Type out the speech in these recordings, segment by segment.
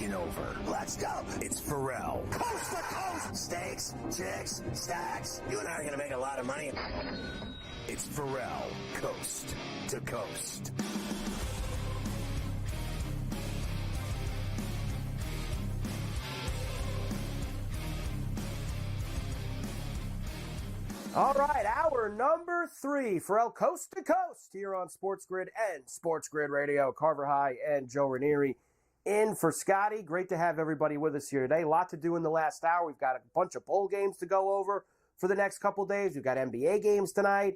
in over. Let's go. It's Ferrall. Coast to coast. Steaks, chicks, stacks. You and I are going to make a lot of money. It's Ferrall. Coast to coast. All right, hour number 3, Ferrall Coast to Coast here on SportsGrid and SportsGrid Radio. Carver High and Joe Raineri in for Scotty. Great to have everybody with us here today. A lot to do in the last hour. We've got a bunch of bowl games to go over for the next couple days. We've got NBA games tonight.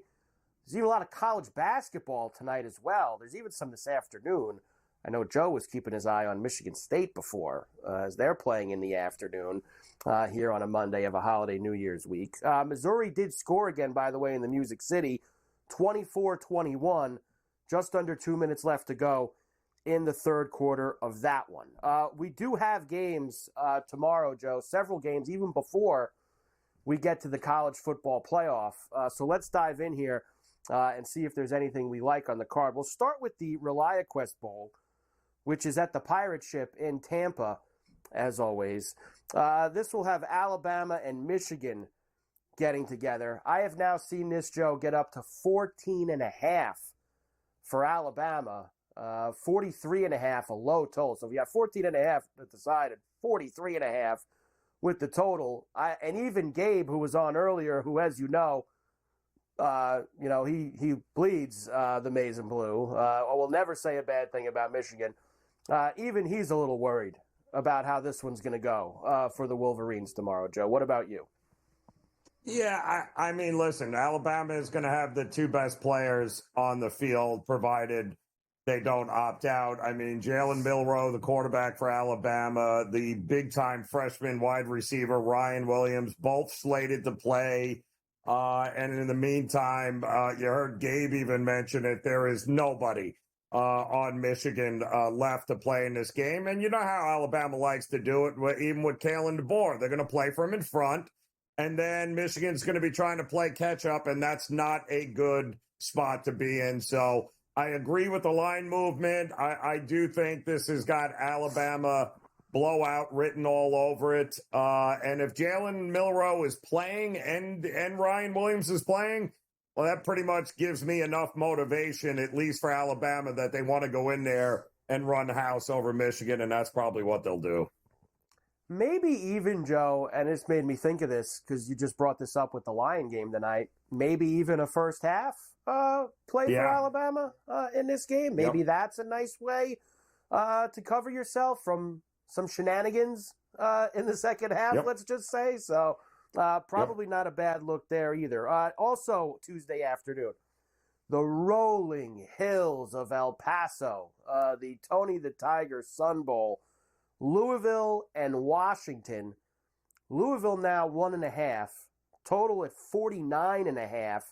There's even a lot of college basketball tonight as well. There's even some this afternoon. I know Joe was keeping his eye on Michigan State before, as they're playing in the afternoon here on a Monday of a holiday New Year's week. Missouri did score again, by the way, in the Music City, 24-21, just under 2 minutes left to go in the third quarter of that one. We do have games tomorrow, Joe, several games, even before we get to the college football playoff. So let's dive in here and see if there's anything we like on the card. We'll start with the ReliaQuest Bowl, which is at the Pirate Ship in Tampa, as always. This will have Alabama and Michigan getting together. I have now seen this, Joe, get up to 14.5 for Alabama. 43.5, a low total. So if you have 14.5 at the side and 43.5 with the total. And even Gabe, who was on earlier, who, as you know, he bleeds the maize and blue. I will never say a bad thing about Michigan. Even he's a little worried about how this one's going to go for the Wolverines tomorrow. Joe, what about you? Yeah, I mean, listen, Alabama is going to have the two best players on the field, provided they don't opt out. I mean, Jalen Milroe, the quarterback for Alabama, the big-time freshman wide receiver, Ryan Williams, both slated to play. And in the meantime, you heard Gabe even mention it, there is nobody on Michigan left to play in this game. And you know how Alabama likes to do it, even with Kalen DeBoer. They're going to play from in front, and then Michigan's going to be trying to play catch-up, and that's not a good spot to be in. So I agree with the line movement. I do think this has got Alabama blowout written all over it. And if Jalen Milroe is playing and Ryan Williams is playing, well, that pretty much gives me enough motivation, at least for Alabama, that they want to go in there and run the house over Michigan, and that's probably what they'll do. Maybe even, Joe, and it's made me think of this because you just brought this up with the Lion game tonight, maybe even a first half play for Alabama in this game. Maybe that's a nice way to cover yourself from some shenanigans in the second half, let's just say. So probably not a bad look there either. Also, Tuesday afternoon, the rolling hills of El Paso, the Tony the Tiger Sun Bowl, Louisville and Washington. Louisville now 1.5, total at 49.5.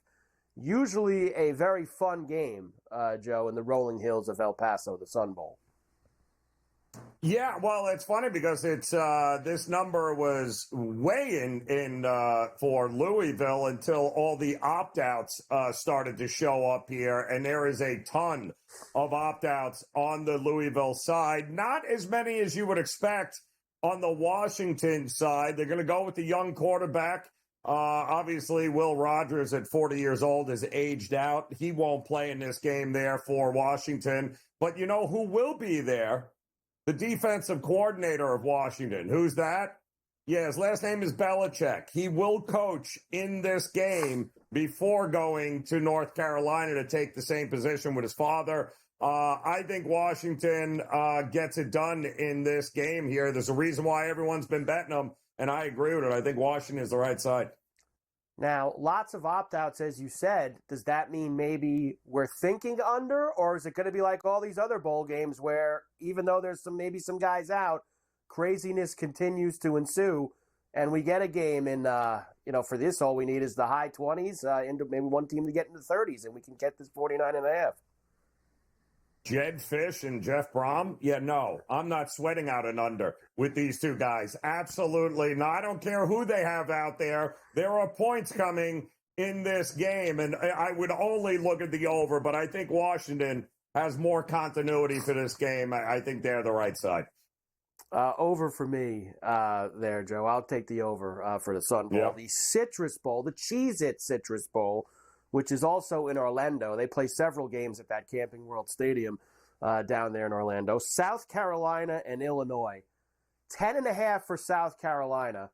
Usually a very fun game, Joe, in the rolling hills of El Paso, the Sun Bowl. Yeah, well, it's funny because it's this number was way in for Louisville until all the opt-outs started to show up here, and there is a ton of opt-outs on the Louisville side. Not as many as you would expect on the Washington side. They're going to go with the young quarterback. Obviously, Will Rogers at 40 years old is aged out. He won't play in this game there for Washington. But you know who will be there? The defensive coordinator of Washington. Who's that? Yeah, his last name is Belichick. He will coach in this game before going to North Carolina to take the same position with his father. I think Washington gets it done in this game here. There's a reason why everyone's been betting them, and I agree with it. I think Washington is the right side. Now, lots of opt-outs, as you said. Does that mean maybe we're thinking under, or is it going to be like all these other bowl games where even though there's maybe some guys out, craziness continues to ensue, and we get a game in, for this, all we need is the high 20s, into maybe one team to get in the 30s, and we can get this 49.5. Jed Fish and Jeff Brom? Yeah, no, I'm not sweating out an under with these two guys. Absolutely not. I don't care who they have out there. There are points coming in this game, and I would only look at the over, but I think Washington has more continuity for this game. I think they're the right side. Over for me there, Joe. I'll take the over for the Sun Bowl. Yep. The Citrus Bowl, the Cheez-It Citrus Bowl, which is also in Orlando. They play several games at that Camping World Stadium down there in Orlando. South Carolina and Illinois. 10.5 for South Carolina.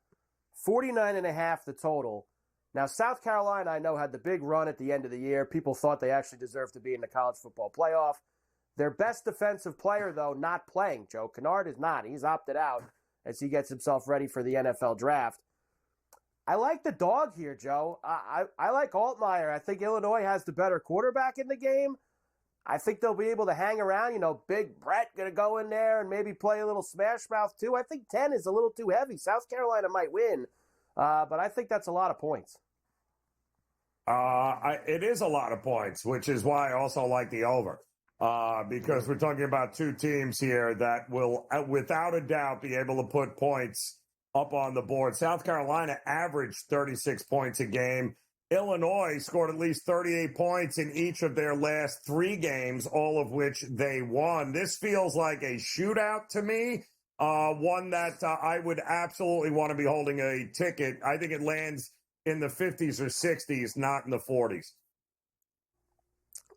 49.5 the total. Now, South Carolina, I know, had the big run at the end of the year. People thought they actually deserved to be in the college football playoff. Their best defensive player, though, not playing. Joe Kennard is not. He's opted out as he gets himself ready for the NFL draft. I like the dog here, Joe. I like Altmaier. I think Illinois has the better quarterback in the game. I think they'll be able to hang around. You know, Big Brett going to go in there and maybe play a little smash mouth, too. I think 10 is a little too heavy. South Carolina might win, but I think that's a lot of points. It is a lot of points, which is why I also like the over. Because we're talking about two teams here that will, without a doubt, be able to put points up on the board. South Carolina averaged 36 points a game. Illinois scored at least 38 points in each of their last 3 games, all of which they won. This feels like a shootout to me, one that I would absolutely want to be holding a ticket. I think it lands in the 50s or 60s, not in the 40s.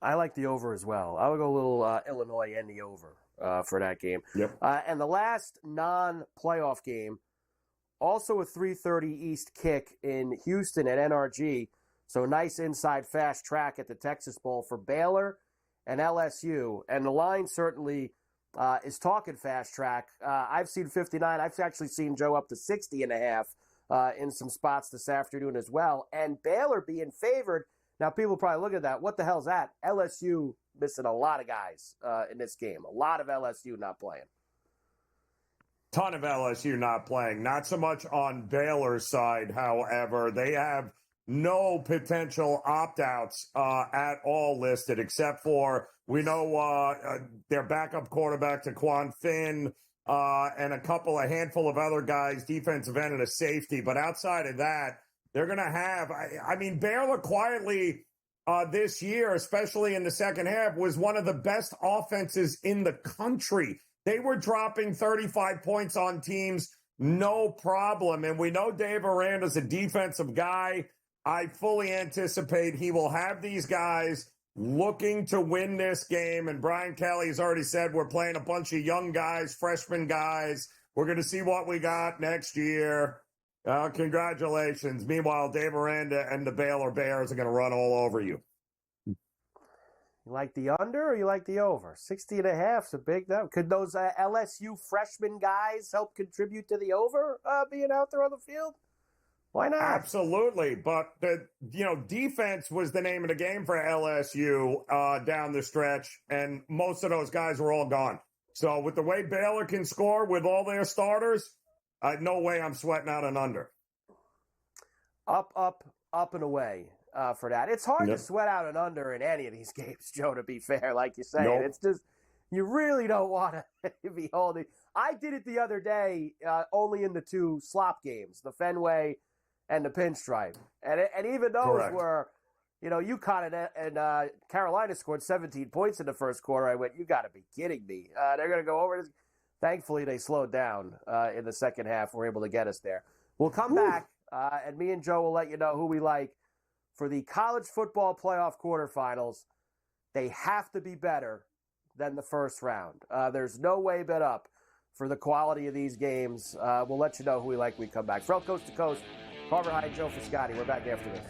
I like the over as well. I would go a little Illinois and the over for that game. Yep. And the last non-playoff game, also a 3:30 East kick in Houston at NRG. So nice inside fast track at the Texas Bowl for Baylor and LSU. And the line certainly is talking fast track. I've seen 59. I've actually seen Joe up to 60.5 in some spots this afternoon as well. And Baylor being favored. Now, people probably look at that. What the hell's that? LSU missing a lot of guys in this game. A lot of LSU not playing. Ton of LSU not playing. Not so much on Baylor's side, however. They have no potential opt-outs at all listed, except for, we know their backup quarterback, Taquan Finn, and a handful of other guys, defensive end and a safety. But outside of that, they're going to have, I mean, Baylor quietly this year, especially in the second half, was one of the best offenses in the country. They were dropping 35 points on teams, no problem. And we know Dave Aranda's a defensive guy. I fully anticipate he will have these guys looking to win this game. And Brian Kelly has already said we're playing a bunch of young guys, freshman guys. We're going to see what we got next year. Congratulations. Meanwhile, Dave Aranda and the Baylor Bears are going to run all over you. You like the under or you like the over? 60.5 is a big number. Could those LSU freshman guys help contribute to the over being out there on the field? Why not? Absolutely. But the defense was the name of the game for LSU down the stretch, and most of those guys were all gone. So with the way Baylor can score with all their starters, no way I'm sweating out an under. Up and away for that. It's hard to sweat out an under in any of these games, Joe, to be fair, like you say. It's just, you really don't want to be holding. I did it the other day only in the 2 slop games, the Fenway and the Pinstripe. And even those were, UConn and Carolina scored 17 points in the first quarter. I went, you got to be kidding me. They're going to go over this. Thankfully, they slowed down in the second half. We're able to get us there. We'll come back, and me and Joe will let you know who we like for the college football playoff quarterfinals. They have to be better than the first round. There's no way but up for the quality of these games. We'll let you know who we like when we come back. Ferrall Coast to Coast, Carver High, Joe for Scotty. We're back after this.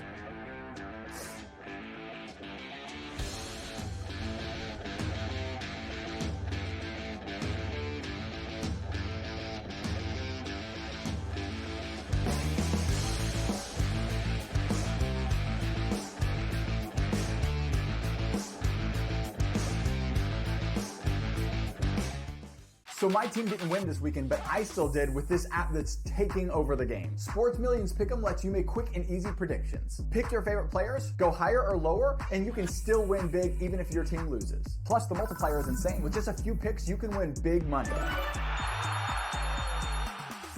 So my team didn't win this weekend, but I still did with this app that's taking over the game. Sports Millions Pick'em lets you make quick and easy predictions. Pick your favorite players, go higher or lower, and you can still win big even if your team loses. Plus, the multiplier is insane. With just a few picks, you can win big money.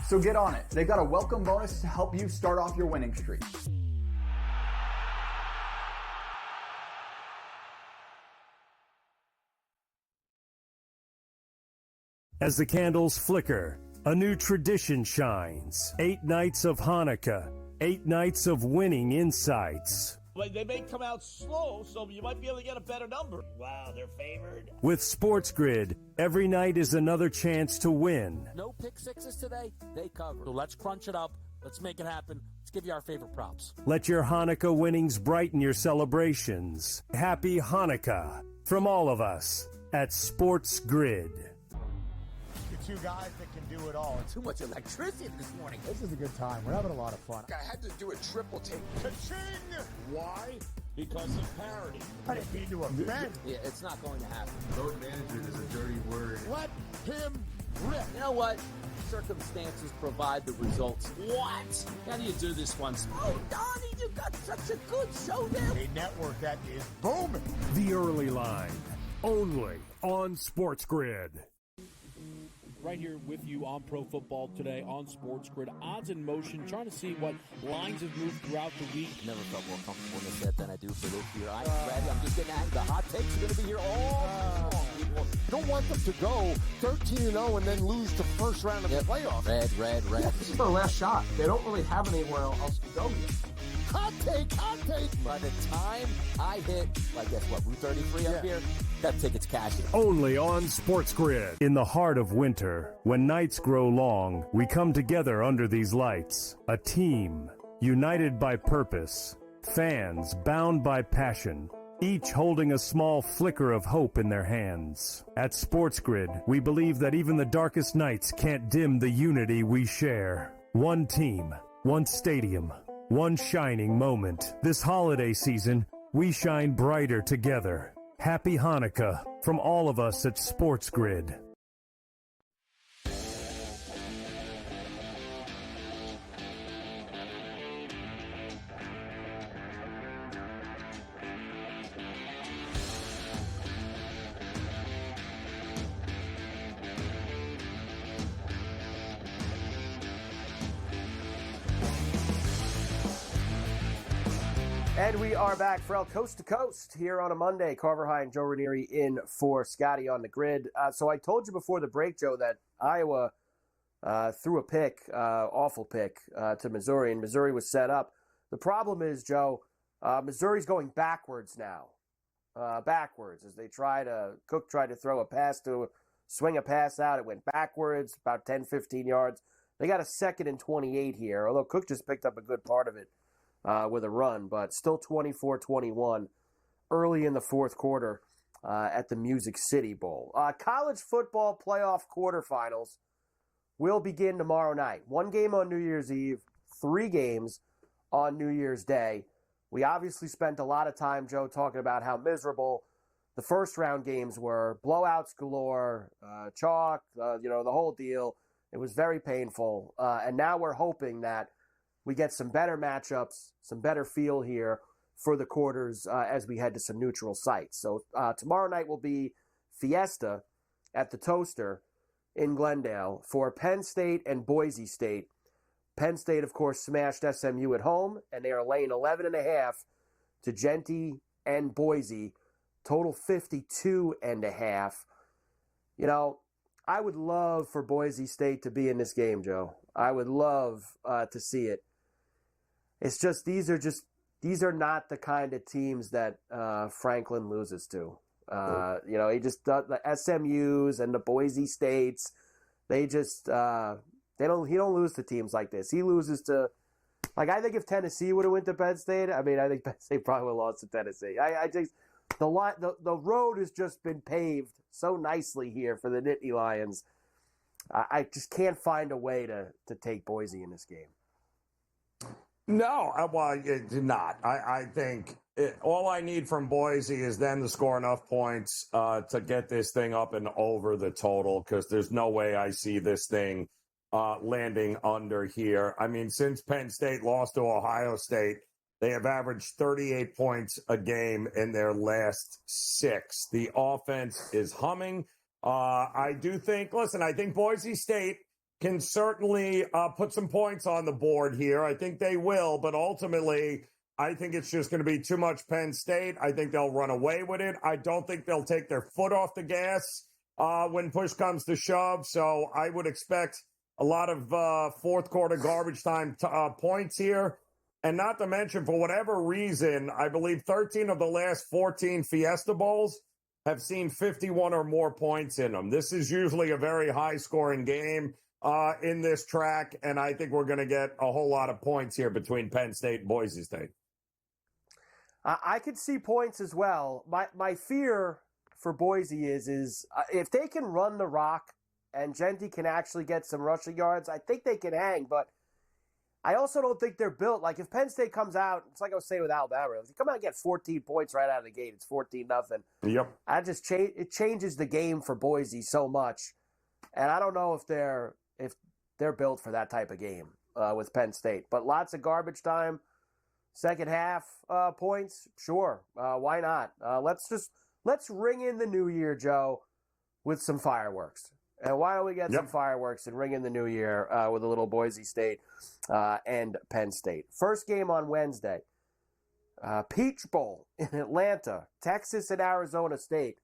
So get on it. They've got a welcome bonus to help you start off your winning streak. As the candles flicker A new tradition shines. 8 nights of Hanukkah. 8 nights of winning insights. Like they may come out slow, so you might be able to get a better number. Wow, they're favored. With SportsGrid, every night is another chance to win. No pick sixes today, they cover. So let's crunch it up. Let's make it happen. Let's give you our favorite props. Let your Hanukkah winnings brighten your celebrations. Happy Hanukkah from all of us at SportsGrid. Two guys that can do it all. Too much electricity this morning. This is a good time. We're having a lot of fun. I had to do a triple take. Ka-ching! Why? Because of parity. I didn't mean to offend. Yeah, it's not going to happen. Road management is a dirty word. Let him rip. You know what? Circumstances provide the results. What? How do you do this one? Oh, Donnie, you got such a good show there. A network that is booming. The Early Line, only on SportsGrid. Right here with you on Pro Football Today on SportsGrid. Odds in motion, trying to see what lines have moved throughout the week. Never felt more comfortable in this set than I do for this year. I'm ready. I'm just getting angry. The hot takes are going to be here all long, people. Don't want them to go 13-0 and then lose the first round of the playoffs. Red. This is their last shot. They don't really have anywhere else to go yet. Hot take. By the time I hit, I guess what, Route 33 up here, that ticket's cashing. Only on SportsGrid. In the heart of winter, when nights grow long, we come together under these lights. A team, united by purpose. Fans, bound by passion. Each holding a small flicker of hope in their hands. At SportsGrid, we believe that even the darkest nights can't dim the unity we share. One team, one stadium, one shining moment. This holiday season, we shine brighter together. Happy Hanukkah from all of us at SportsGrid. And we are back, Ferrall, coast to coast here on a Monday. Carver and Joe Raineri in for Scotty on the grid. So I told you before the break, Joe, that Iowa threw a pick, awful pick, to Missouri, and Missouri was set up. The problem is, Joe, Missouri's going backwards now. Backwards as Cook tried to swing a pass out. It went backwards, about 10, 15 yards. They got a 2nd and 28 here, although Cook just picked up a good part of it. With a run, but still 24-21 early in the fourth quarter at the Music City Bowl. College football playoff quarterfinals will begin tomorrow night. 1 game on New Year's Eve, 3 games on New Year's Day. We obviously spent a lot of time, Joe, talking about how miserable the first round games were. Blowouts galore, chalk, the whole deal. It was very painful. And now we're hoping that we get some better matchups, some better feel here for the quarters as we head to some neutral sites. So tomorrow night will be Fiesta at the Toaster in Glendale for Penn State and Boise State. Penn State, of course, smashed SMU at home, and they are laying 11.5 to Genty and Boise. Total 52.5. I would love for Boise State to be in this game, Joe. I would love to see it. It's just these are not the kind of teams that Franklin loses to. He just the SMUs and the Boise States. He don't lose to teams like this. He loses to, I think if Tennessee would have went to Penn State, I think Penn State probably would have lost to Tennessee. I just the road has just been paved so nicely here for the Nittany Lions. I just can't find a way to take Boise in this game. No, well, it did not. I think all I need from Boise is them to score enough points to get this thing up and over the total, because there's no way I see this thing landing under here. I mean, since Penn State lost to Ohio State, they have averaged 38 points a game in their last 6. The offense is humming. I think Boise State can certainly put some points on the board here. I think they will, but ultimately, I think it's just going to be too much Penn State. I think they'll run away with it. I don't think they'll take their foot off the gas when push comes to shove. So I would expect a lot of fourth quarter garbage time points here. And not to mention, for whatever reason, I believe 13 of the last 14 Fiesta Bowls have seen 51 or more points in them. This is usually a very high-scoring game in this track, and I think we're going to get a whole lot of points here between Penn State and Boise State. I could see points as well. My fear for Boise is if they can run the rock and Genty can actually get some rushing yards, I think they can hang, but I also don't think they're built. Like, if Penn State comes out, it's like I was saying with Alabama. If they come out and get 14 points right out of the gate, it's 14-0. Yep. It changes the game for Boise so much. And I don't know if they're built for that type of game with Penn State. But lots of garbage time, second half points, sure. Why not? Let's ring in the new year, Joe, with some fireworks. And why don't we get some fireworks and ring in the new year with a little Boise State and Penn State. First game on Wednesday, Peach Bowl in Atlanta, Texas and Arizona State.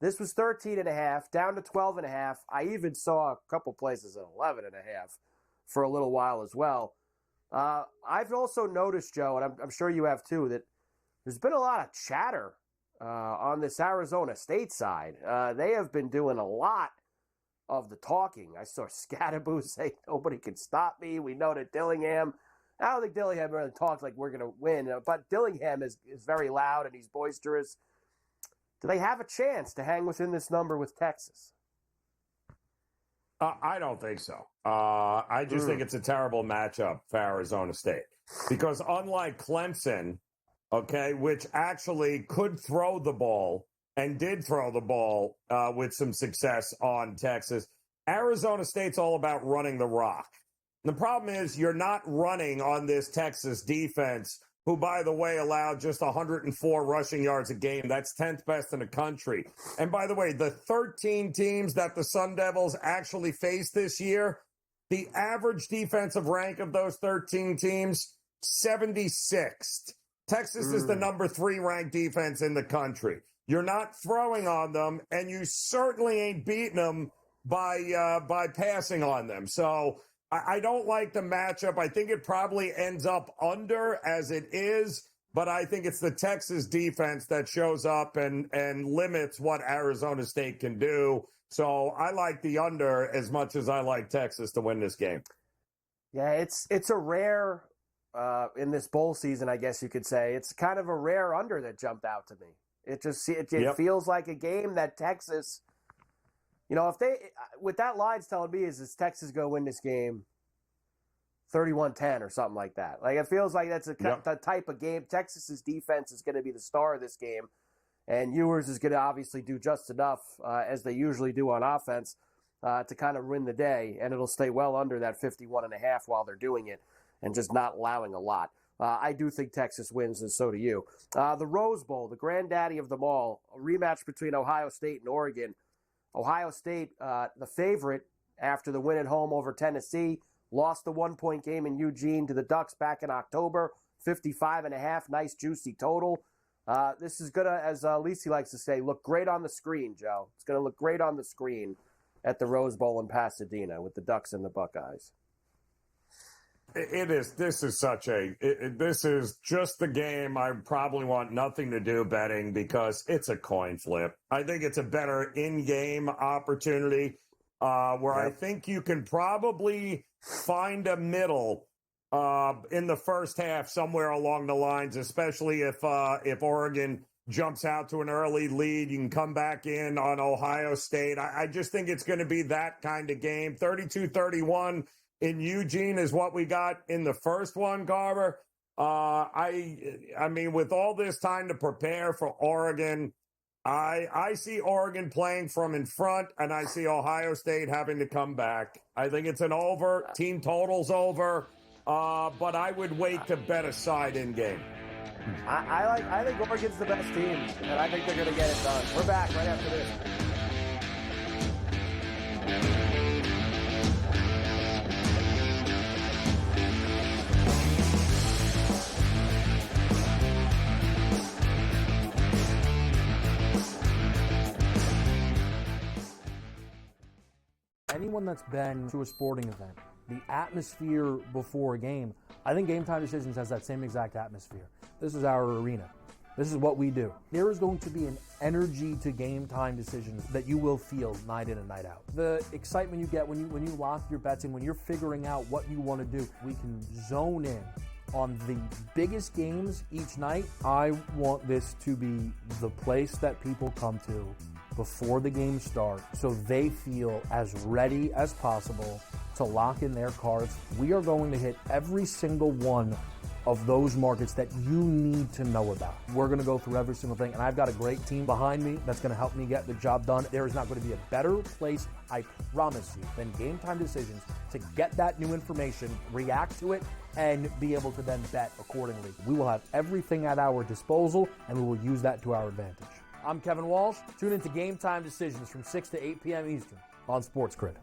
This was 13.5, down to 12.5. I even saw a couple places at 11.5 for a little while as well. I've also noticed, Joe, and I'm sure you have too, that there's been a lot of chatter on this Arizona State side. They have been doing a lot of the talking. I saw Scadaboo say, nobody can stop me. We know that Dillingham, I don't think Dillingham really talks like we're going to win, but Dillingham is very loud and he's boisterous. Do they have a chance to hang within this number with Texas? I don't think so. I just think it's a terrible matchup for Arizona State because unlike Clemson, okay, which actually could throw the ball and did throw the ball with some success on Texas, Arizona State's all about running the rock. The problem is you're not running on this Texas defense, who, by the way, allowed just 104 rushing yards a game. That's 10th best in the country. And by the way, the 13 teams that the Sun Devils actually faced this year, the average defensive rank of those 13 teams, 76th. Texas is the number 3 ranked defense in the country. You're not throwing on them, and you certainly ain't beating them by passing on them. So I don't like the matchup. I think it probably ends up under as it is, but I think it's the Texas defense that shows up and limits what Arizona State can do. So I like the under as much as I like Texas to win this game. Yeah, it's a rare in this bowl season, I guess you could say. It's kind of a rare under that jumped out to me. It feels like a game that Texas, if they, what that line's telling me is Texas going to win this game 31-10 or something like that. Like, it feels like that's the type of game. Texas's defense is going to be the star of this game, and Ewers is going to obviously do just enough, as they usually do on offense, to kind of win the day, and it'll stay well under that 51.5 while they're doing it and just not allowing a lot. I do think Texas wins, and so do you. The Rose Bowl, the granddaddy of them all, a rematch between Ohio State and Oregon. Ohio State, the favorite after the win at home over Tennessee, lost the 1-point game in Eugene to the Ducks back in October, 55.5, nice juicy total. This is going to, as Lisi likes to say, look great on the screen, Joe. It's going to look great on the screen at the Rose Bowl in Pasadena with the Ducks and the Buckeyes. It is. This is just the game I probably want nothing to do betting because it's a coin flip. I think it's a better in-game opportunity where I think you can probably find a middle in the first half somewhere along the lines, especially if Oregon jumps out to an early lead. You can come back in on Ohio State. I just think it's going to be that kind of game. 32-31 in Eugene is what we got in the first one, Carver. I mean, with all this time to prepare for Oregon, I see Oregon playing from in front, and I see Ohio State having to come back. I think it's an over. Team total's over, but I would wait to bet a side in game. I think Oregon's the best team, and I think they're going to get it done. We're back right after this. anyone that's been to a sporting event, the atmosphere before a game, I think Game Time Decisions has that same exact atmosphere. This is our arena. This is what we do. There is going to be an energy to Game Time Decisions that you will feel night in and night out. The excitement you get when you lock your bets in, when you're figuring out what you want to do, we can zone in on the biggest games each night. I want this to be the place that people come to before the games start so they feel as ready as possible to lock in their cards. We are going to hit every single one of those markets that you need to know about. We're going to go through every single thing, and I've got a great team behind me that's going to help me get the job done. There is not going to be a better place, I promise you, than Game Time Decisions to get that new information, react to it, and be able to then bet accordingly. We will have everything at our disposal, and we will use that to our advantage. I'm Kevin Walsh. Tune into Game Time Decisions from 6 to 8 p.m. Eastern on SportsGrid.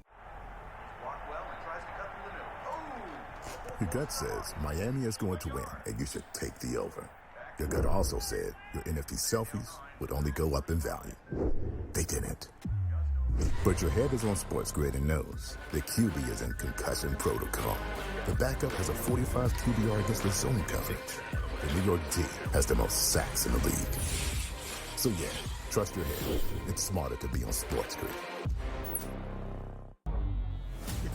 Your gut says Miami is going to win, and you should take the over. Your gut also said your NFT selfies would only go up in value. They didn't. But your head is on SportsGrid and knows the QB is in concussion protocol. The backup has a 45 QBR against the zone coverage. The New York D has the most sacks in the league. So yeah, trust your head. It's smarter to be on SportsGrid.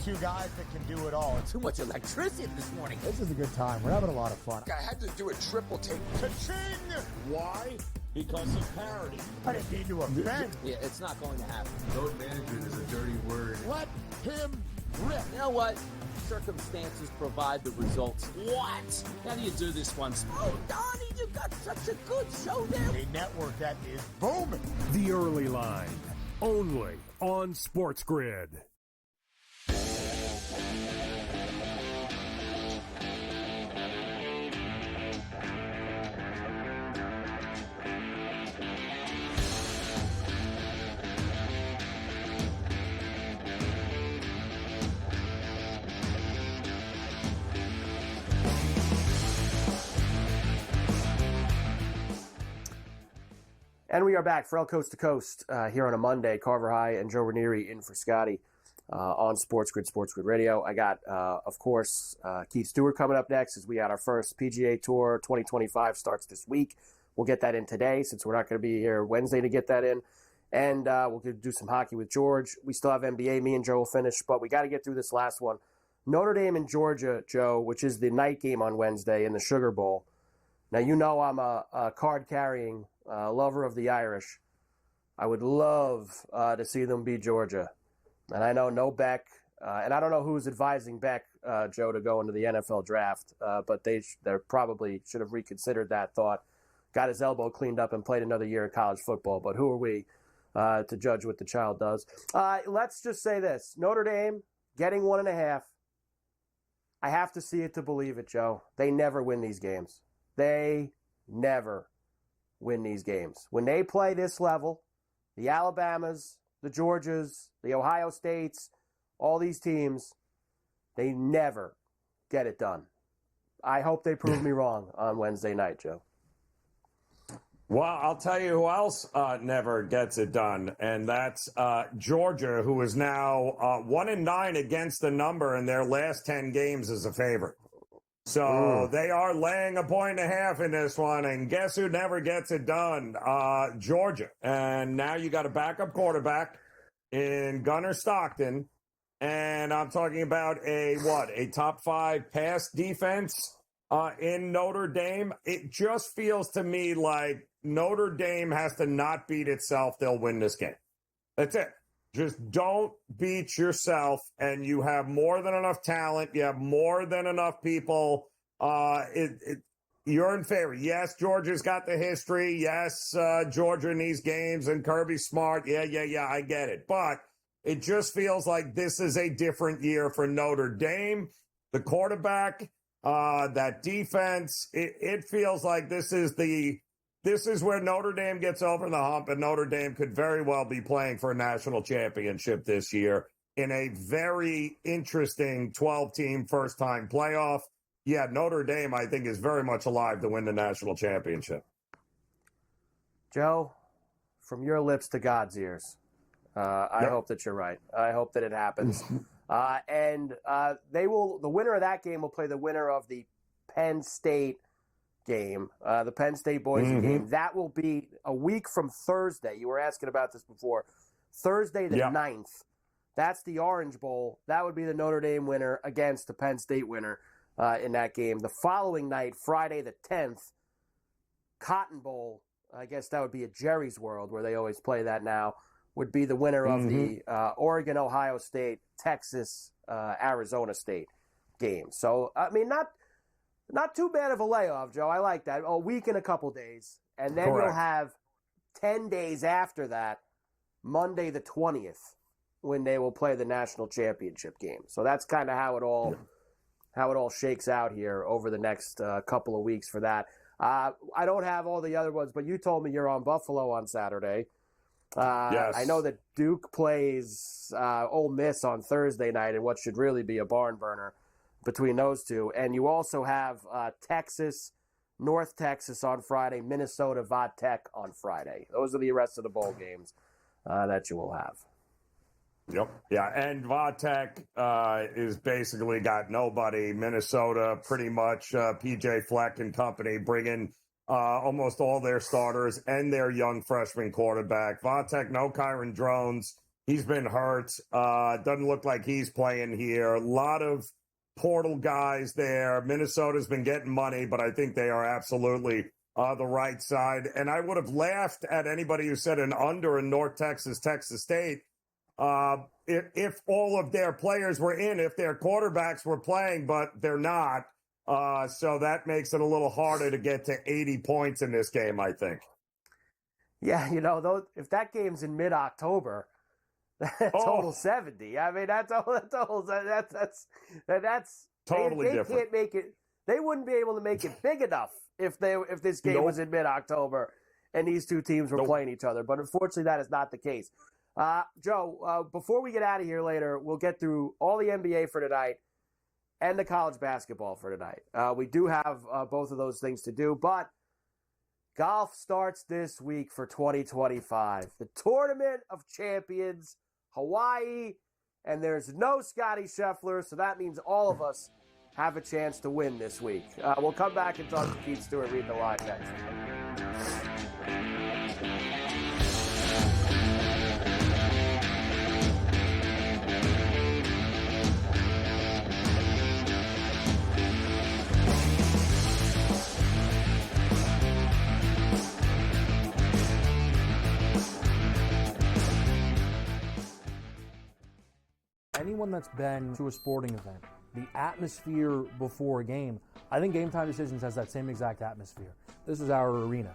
Two guys that can do it all. Too much electricity this morning. This is a good time. We're having a lot of fun. I had to do a triple take. Ka-ching! Why? Because of parity. I didn't need to offend. Yeah, it's not going to happen. Load management is a dirty word. Let him rip. You know what? Circumstances provide the results. What? How do you do this one? Oh, Donnie, you got such a good show there. A network that is booming. The Early Line, only on SportsGrid. And we are back, Ferrall Coast to Coast, here on a Monday. Carver High and Joe Raineri in for Scotty on SportsGrid Radio. I got, of course, Keith Stewart coming up next as we got our first PGA Tour 2025 starts this week. We'll get that in today since we're not going to be here Wednesday to get that in. And we'll do some hockey with George. We still have NBA. Me and Joe will finish, but we got to get through this last one. Notre Dame and Georgia, Joe, which is the night game on Wednesday in the Sugar Bowl. Now, you know I'm a card-carrying lover of the Irish. I would love to see them beat Georgia. And I know no Beck, and I don't know who's advising Beck, Joe, to go into the NFL draft, but they probably should have reconsidered that thought, got his elbow cleaned up and played another year of college football. But who are we to judge what the child does? Let's just say this. Notre Dame getting 1.5. I have to see it to believe it, Joe. They never win these games. They never win these games. When they play this level, the Alabamas, the Georgias, the Ohio States, all these teams, they never get it done. I hope they prove me wrong on Wednesday night, Joe. Well, I'll tell you who else never gets it done, and that's Georgia, who is now 1-9 against the number in their last 10 games as a favorite. So they are laying 1.5 points in this one, and guess who never gets it done? Georgia. And now you got a backup quarterback in Gunnar Stockton, and I'm talking about a top 5 pass defense in Notre Dame. It just feels to me like Notre Dame has to not beat itself. They'll win this game. That's it. Just don't beat yourself, and you have more than enough talent. You have more than enough people. You're in favor. Yes, Georgia's got the history. Yes, Georgia in these games, and Kirby's smart. Yeah, I get it. But it just feels like this is a different year for Notre Dame. The quarterback, that defense, it feels like this is where Notre Dame gets over the hump, and Notre Dame could very well be playing for a national championship this year in a very interesting 12-team first-time playoff. Yeah, Notre Dame, I think, is very much alive to win the national championship. Joe, from your lips to God's ears, I hope that you're right. I hope that it happens. The winner of that game will play the winner of the Penn State game, the Penn State Boise game. That will be a week from Thursday. You were asking about this before. Thursday the 9th. That's the Orange Bowl. That would be the Notre Dame winner against the Penn State winner in that game. The following night, Friday the 10th, Cotton Bowl. I guess that would be at Jerry's World, where they always play that now, would be the winner of the Oregon, Ohio State, Texas, Arizona State game. So, I mean, not too bad of a layoff, Joe. I like that. A week and a couple days. And then you'll have 10 days after that, Monday the 20th, when they will play the national championship game. So that's kind of how it all shakes out here over the next couple of weeks for that. I don't have all the other ones, but you told me you're on Buffalo on Saturday. Yes. I know that Duke plays Ole Miss on Thursday night in what should really be a barn burner between those two. And you also have Texas, North Texas on Friday, Minnesota, Va-Tech on Friday. Those are the rest of the bowl games that you will have. Yep. Yeah, and Va-Tech is basically got nobody. Minnesota, pretty much PJ Fleck and company bringing almost all their starters and their young freshman quarterback. Va-Tech, no Kyron Drones. He's been hurt. Doesn't look like he's playing here. A lot of portal guys there. Minnesota's been getting money, but I think they are absolutely the right side. And I would have laughed at anybody who said an under in North Texas, Texas State. If all of their players were in, if their quarterbacks were playing, but they're not. So that makes it a little harder to get to 80 points in this game, I think. Yeah, if that game's in mid-October, total 70. I mean, that's totally different. They can't make it. They wouldn't be able to make it big enough if this game was in mid-October and these two teams were playing each other. But unfortunately, that is not the case. Joe, before we get out of here later, we'll get through all the NBA for tonight and the college basketball for tonight. We do have both of those things to do, but golf starts this week for 2025. The Tournament of Champions, Hawaii, and there's no Scotty Scheffler, so that means all of us have a chance to win this week. We'll come back and talk to Keith Stewart, read the live next. Anyone that's been to a sporting event, the atmosphere before a game, I think Game Time Decisions has that same exact atmosphere. This is our arena.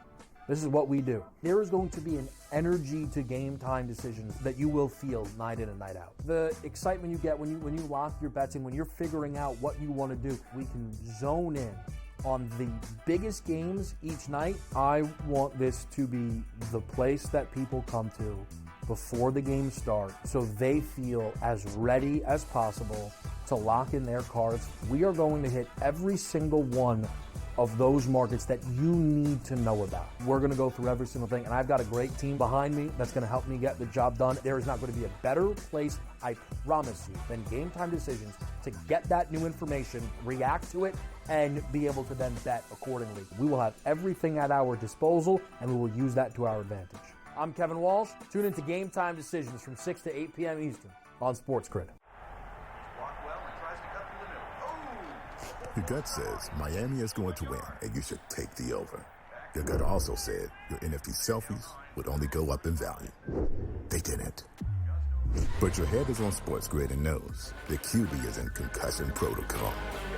This is what we do. There is going to be an energy to Game Time Decisions that you will feel night in and night out. The excitement you get when you lock your bets in, when you're figuring out what you want to do, we can zone in on the biggest games each night. I want this to be the place that people come to before the games start so they feel as ready as possible to lock in their cards. We are going to hit every single one of those markets that you need to know about. We're going to go through every single thing, and I've got a great team behind me that's going to help me get the job done. There is not going to be a better place, I promise you, than Game Time Decisions to get that new information, react to it, and be able to then bet accordingly. We will have everything at our disposal, and we will use that to our advantage. I'm Kevin Walsh. Tune into Game Time Decisions from 6 to 8 p.m. Eastern on SportsGrid. Your gut says Miami is going to win, and you should take the over. Your gut also said your NFT selfies would only go up in value. They didn't. But your head is on SportsGrid and knows the QB is in concussion protocol.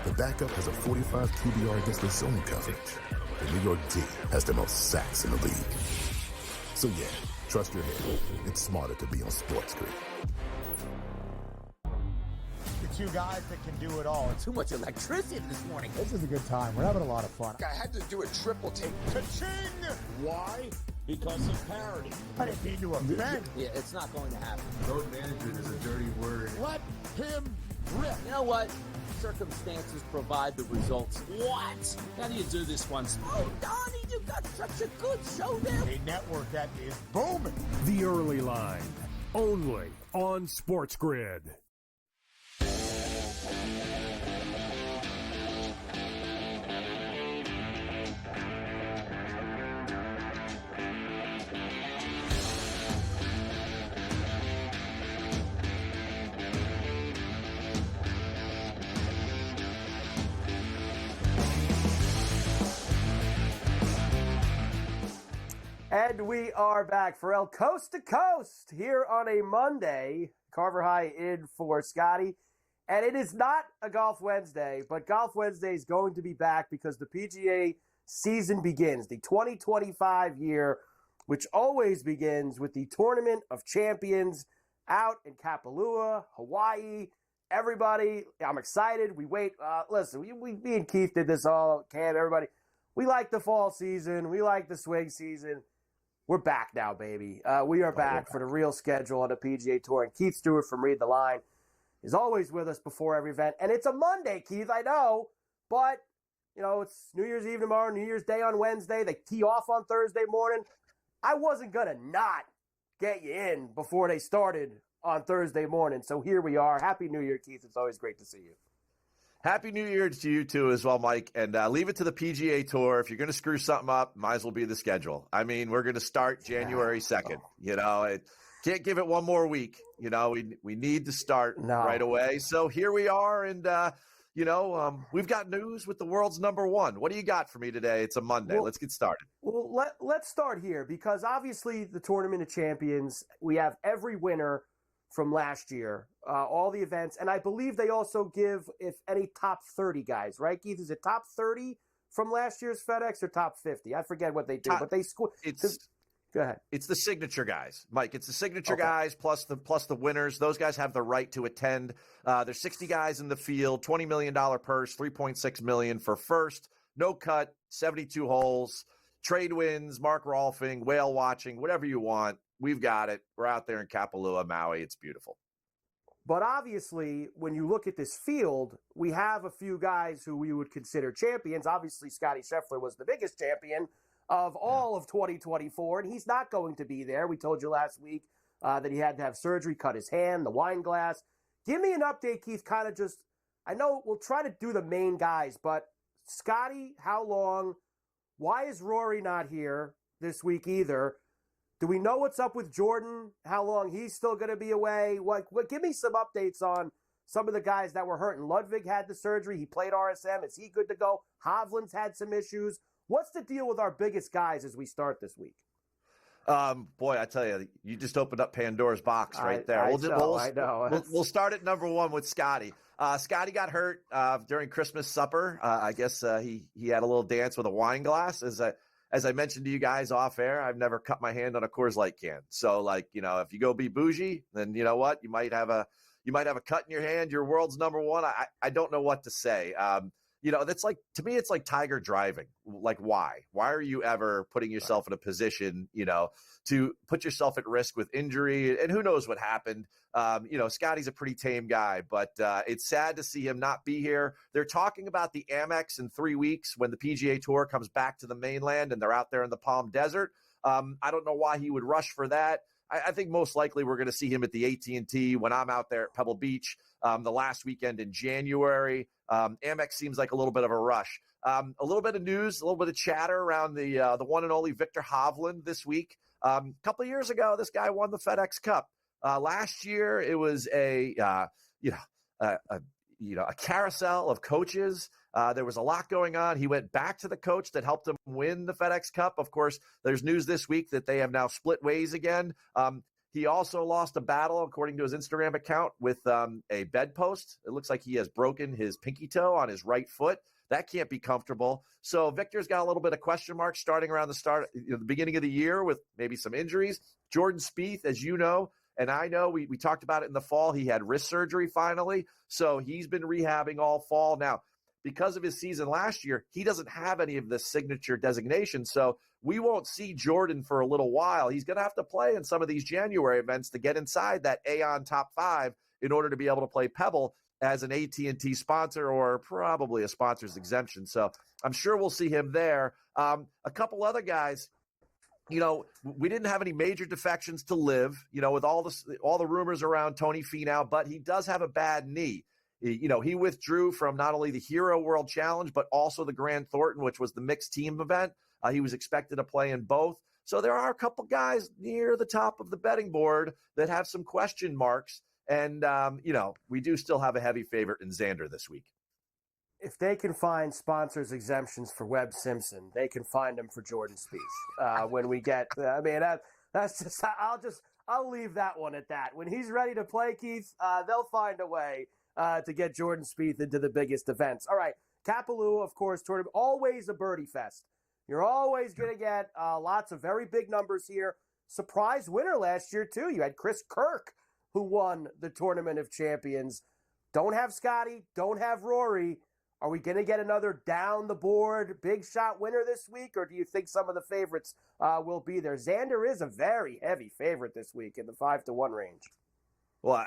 The backup has a 45 QBR against the zone coverage. The New York D has the most sacks in the league. So yeah, trust your head. It's smarter to be on SportsGrid. The two guys that can do it all. Too much electricity this morning. This is a good time. We're having a lot of fun. I had to do a triple take. Ka-ching! Why? Because of parity. I didn't mean to offend. Yeah, it's not going to happen. Road management is a dirty word. Let him rip. You know what? Circumstances provide the results. What? How do you do this one? Oh, Donnie, you got such a good show there. A network that is booming. The Early Line. only on SportsGrid. And we are back, Ferrall, coast to coast here on a Monday. Carver High in for Scotty. And it is not a Golf Wednesday, but Golf Wednesday is going to be back because the PGA season begins, the 2025 year, which always begins with the Tournament of Champions out in Kapalua, Hawaii. Everybody, I'm excited. We wait. Listen, me and Keith did this all camp. Everybody, we like the fall season. We like the swing season. We're back now, baby. We are back for the real schedule on the PGA Tour. And Keith Stewart from Read the Line is always with us before every event. And it's a Monday, Keith, I know. But, it's New Year's Eve tomorrow, New Year's Day on Wednesday. They tee off on Thursday morning. I wasn't going to not get you in before they started on Thursday morning. So here we are. Happy New Year, Keith. It's always great to see you. Happy New Year to you, too, as well, Mike. And leave it to the PGA Tour. If you're going to screw something up, might as well be the schedule. I mean, we're going to start January 2nd. Can't give it one more week. We need to start right away. So here we are. And, we've got news with the world's number one. What do you got for me today? It's a Monday. Let's get started. Well, let's start here because obviously the Tournament of Champions, we have every winner from last year, all the events. And I believe they also give, if any, top 30 guys, right, Keith? Is it top 30 from last year's FedEx or top 50? I forget what they do, but they score. Go ahead. It's the signature guys, Mike. It's the signature guys plus the winners. Those guys have the right to attend. There's 60 guys in the field, $20 million purse, $3.6 million for first. No cut, 72 holes, trade wins, Mark Rolfing, whale watching, whatever you want. We've got it. We're out there in Kapalua, Maui. It's beautiful. But obviously, when you look at this field, we have a few guys who we would consider champions. Obviously, Scotty Scheffler was the biggest champion of all of 2024, and he's not going to be there. We told you last week that he had to have surgery, cut his hand, the wine glass. Give me an update, Keith, kind of just, I know we'll try to do the main guys, but Scotty, how long? Why is Rory not here this week either? Do we know what's up with Jordan? How long he's still going to be away? What? Give me some updates on some of the guys that were hurt. And Ludwig had the surgery. He played RSM. Is he good to go? Hovland's had some issues. What's the deal with our biggest guys as we start this week? Boy, I tell you, you just opened up Pandora's box right there. I know. We'll start at number one with Scotty. Scotty got hurt during Christmas supper. I guess he had a little dance with a wine glass. As I mentioned to you guys off air, I've never cut my hand on a Coors Light can. So, if you go be bougie, then you know what? You might have a cut in your hand. Your world's number one. I don't know what to say. That's like, to me, it's like Tiger driving. Like, why? Why are you ever putting yourself in a position, to put yourself at risk with injury? And who knows what happened? Scotty's a pretty tame guy, but it's sad to see him not be here. They're talking about the Amex in 3 weeks when the PGA Tour comes back to the mainland and they're out there in the Palm Desert. I don't know why he would rush for that. I think most likely we're going to see him at the AT&T when I'm out there at Pebble Beach the last weekend in January. Amex seems like a little bit of a rush. A little bit of news, a little bit of chatter around the one and only Victor Hovland this week. A couple of years ago, this guy won the FedEx Cup. Last year, it was a carousel of coaches. There was a lot going on. He went back to the coach that helped him win the FedEx Cup. Of course, there's news this week that they have now split ways again. He also lost a battle, according to his Instagram account, with a bedpost. It looks like he has broken his pinky toe on his right foot. That can't be comfortable. So Victor's got a little bit of question marks starting around the beginning of the year with maybe some injuries. Jordan Spieth, as you know, and I know, we talked about it in the fall. He had wrist surgery finally. So he's been rehabbing all fall. Now, because of his season last year, he doesn't have any of the signature designation. So we won't see Jordan for a little while. He's going to have to play in some of these January events to get inside that Aon top 5 in order to be able to play Pebble as an AT&T sponsor or probably a sponsor's exemption. So I'm sure we'll see him there. A couple other guys we didn't have any major defections to Liv, with all the rumors around Tony Finau, but he does have a bad knee. He withdrew from not only the Hero World Challenge, but also the Grand Thornton, which was the mixed team event. He was expected to play in both. So there are a couple guys near the top of the betting board that have some question marks. And, we do still have a heavy favorite in Xander this week. If they can find sponsors exemptions for Webb Simpson, they can find them for Jordan Spieth. When we get, that's just, I'll leave that one at that. When he's ready to play, Keith, they'll find a way to get Jordan Spieth into the biggest events. All right, Kapalua, of course, tournament, always a birdie fest. You're always going to get lots of very big numbers here. Surprise winner last year, too. You had Chris Kirk, who won the Tournament of Champions. Don't have Scotty, don't have Rory. Are we going to get another down-the-board big shot winner this week, or do you think some of the favorites will be there? Xander is a very heavy favorite this week in the 5-1 range. Well,